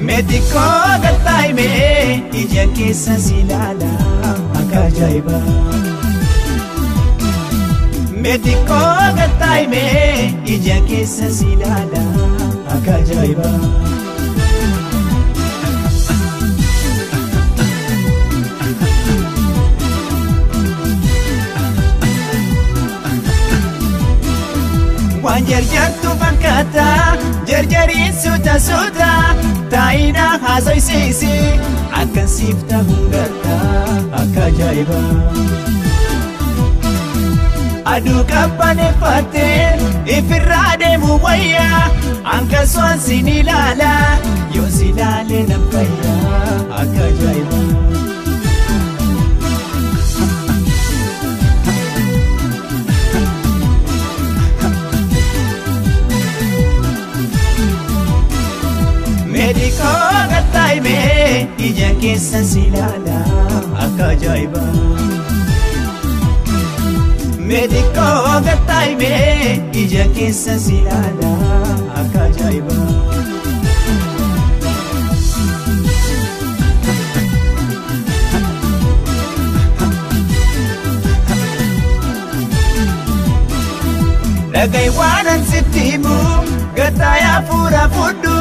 Mediko gatai me ija keessan si laala akka ajaa'iba. Mediko gatai me ija keessan si laala akka ajaa'iba. Waan jarjartu fakkaata jarjariin suuta taa'ina haasoysiisi akkan siif ta'uun garta akka ajaa'iba. Aduu qabbaneeffattee ifirraa deemu wayyaa akkasumas sin ilaala yoo si ilaalee nan fayya akka ajaa'iba. Mediko gatai me ija keessan si laala akka ajaa'iba. Mediko gatai me ija keessan si laala akka ajaa'iba. Dhagai waanan sitti himu gatai hafuura fudhu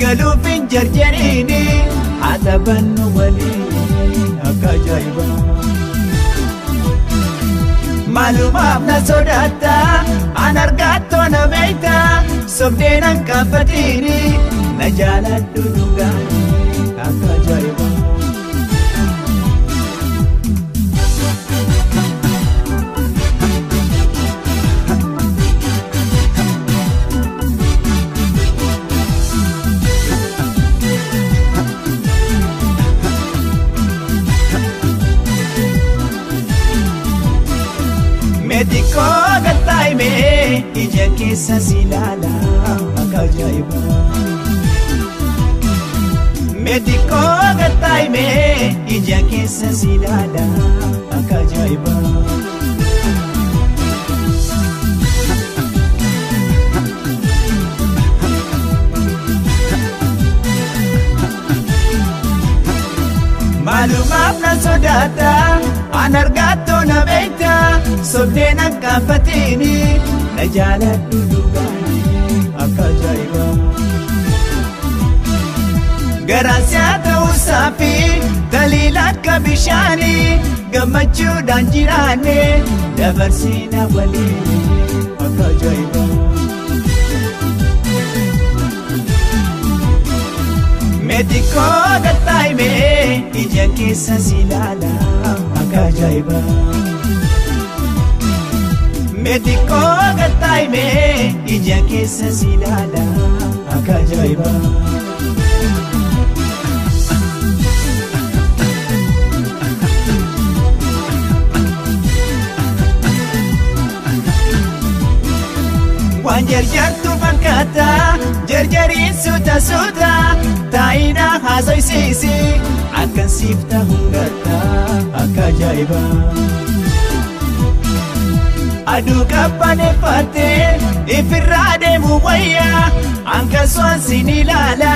galuufin jarjariini haa taphannu waliin akka ajaa'iba. Maalumaaf na sodaata an argattoo na beekta sobdeen an qabbatiini na jaaladhu dhugaani akka ajaa'iba. Mediko gatai me ija keessan si laala akka ajaa'iba. Mediko gatai me ija keessan si laala akka ajaa'iba. Maalumaaf na sodaata an argattoo na beekta sobdeen an qabbatiini na jaaladhu dhugaani akka ajaa'iba. Garaan siyaa ta'uusaa fi daliila akka bishaani gammachuudhaan jiraanne dabarsiina waliin akka ajaa'iba. Mediko gatai me ija keessan si laala akka ajaa'iba. Mediko gatai me ija keessan si laala akka ajaa'iba. Waan jarjartu fakkaata jarjariin suuta taa'ina haasoysiisi akkan siif ta'uun garta akka ajaa'iba. Aduu qabbaneeffattee ifirraa deemu wayyaa akkasumas sin ilaala